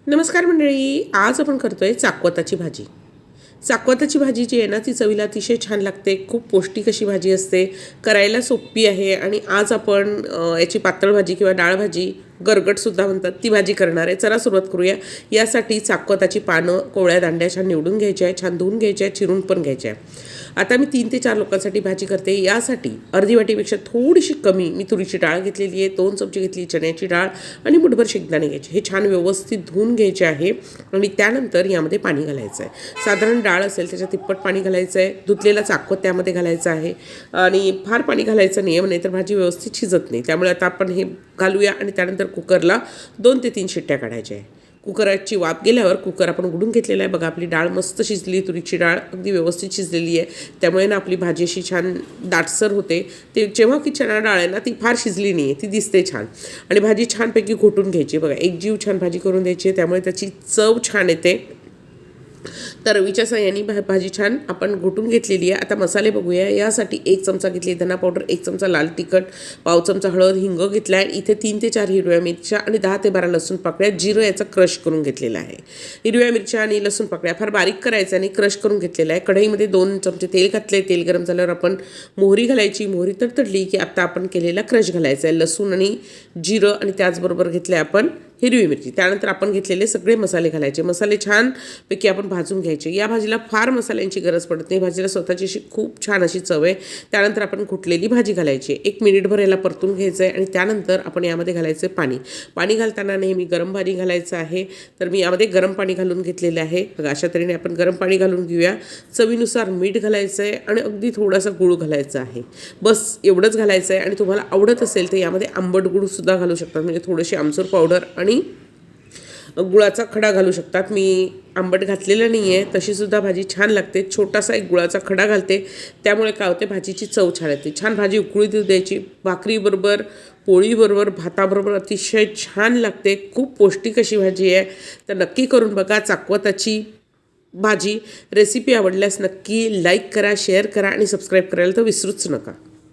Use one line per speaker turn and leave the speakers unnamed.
नमस्कार मंडळी, आज आपण करतोय चाकवताची भाजी. चाकवताची भाजी जी आहे ना, ती चवीला अतिशय छान लागते. खूप पौष्टिक अशी भाजी असते, करायला सोपी आहे. आणि आज आपण याची पातळ भाजी किंवा डाळ भाजी, गरगटसुद्धा म्हणतात, ती भाजी करणार आहे. चला सुरुवात करूया. यासाठी चाकवताची पानं कोवळ्या दांड्या छान निवडून घ्यायच्या आहे, छान धुवून घ्यायच्या आहे, चिरून पण घ्यायच्या आहे. आता मी 3 ते 4 लोकांसाठी भाजी करते. यासाठी अर्धी वाटीपेक्षा थोडीशी कमी मी तुरीची डाळ घेतलेली आहे, 2 चमचे घेतली चण्याची डाळ आणि मुठभर शेंगदाणे घ्यायचे. हे छान व्यवस्थित धुवून घ्यायचे आहे आणि त्यानंतर यामध्ये पाणी घालायचं आहे. साधारण डाळ असेल त्याच्या तिप्पट पाणी घालायचं आहे. धुतलेला चाकवत त्यामध्ये घालायचं आहे आणि फार पाणी घालायचं नाही आहे, नाही तर भाजी व्यवस्थित शिजत नाही. त्यामुळे आता आपण हे घालूया आणि त्यानंतर कुकरला 2 ते 3 शिट्ट्या काढायच्या आहे. कुकराची वाफ गेल्यावर कुकर आपण उघडून घेतलेला आहे. बघा, आपली डाळ मस्त शिजली, तुरीची डाळ अगदी व्यवस्थित शिजलेली आहे. त्यामुळे ना आपली भाजी अशी छान दाटसर होते. ते जेव्हा की चणा डाळ आहे ना, ती फार शिजली नाही आहे, ती दिसते छान. आणि भाजी छानपैकी घोटून घ्यायची. बघा, एकजीव छान भाजी करून द्यायची आहे, त्यामुळे त्याची चव छान येते. तरवीच्या साह्याने भाजी छान आपण घोटून घेतलेली आहे. आता मसाले बघूया. यासाठी 1 चमचा घेतली धना पावडर, 1 चमचा लाल तिखट, पाव चमचा हळद, हिंग घेतला आहे. इथे 3 ते 4 हिरव्या मिरच्या आणि 10 ते 12 लसूण पाकळ्या, जिरं याचा क्रश करून घेतलेला आहे. हिरव्या मिरच्या आणि लसूण पाकळ्या फार बारीक करायचं आणि क्रश करून घेतलेला आहे. कढईमध्ये 2 चमचे तेल घातले. तेल गरम झाल्यावर आपण मोहरी घालायची. मोहरी तडतडली की आता आपण केलेला क्रश घालायचा आहे, लसूण आणि जिरं, आणि त्याचबरोबर घेतले आपण हिरवी मिरची. त्यानंतर आपण घेतलेले सगळे मसाले घालायचे. मसाले छानपैकी आपण भाजून घ्यायचे. या भाजीला फार मसाल्यांची गरज पडत नाही, भाजीला स्वतःची अशी खूप छान अशी चव आहे. त्यानंतर आपण कुटलेली भाजी घालायची. 1 मिनिटभर याला परतून घ्यायचं आहे आणि त्यानंतर आपण यामध्ये घालायचं पाणी. पाणी घालताना नेहमी गरम पाणी घालायचं आहे, तर मी यामध्ये गरम पाणी घालून घेतलेलं आहे. बघा, अशा तऱ्हेने आपण गरम पाणी घालून घेऊया. चवीनुसार मीठ घालायचं आहे आणि अगदी थोडासा गूळ घालायचा आहे. बस एवढंच घालायचं आहे. आणि तुम्हाला आवडत असेल तर यामध्ये आंबट गूळसुद्धा घालू शकतात, म्हणजे थोडीशी आमचूर पावडर आणि गुळाचा खडा घालू शकतात. मी आंबट घातलेलं नाही आहे, तशीसुद्धा भाजी छान लागते. छोटासा एक गुळाचा खडा घालते, त्यामुळे काय होते, भाजीची चव छान येते. छान भाजी उकळी देऊ द्यायची. भाकरीबरोबर, पोळीबरोबर, भाताबरोबर अतिशय छान लागते. खूप पौष्टिक अशी भाजी आहे, तर नक्की करून बघा चाकवताची भाजी. रेसिपी आवडल्यास नक्की लाईक करा, शेअर करा आणि सबस्क्राईब करायला तर विसरूच नका.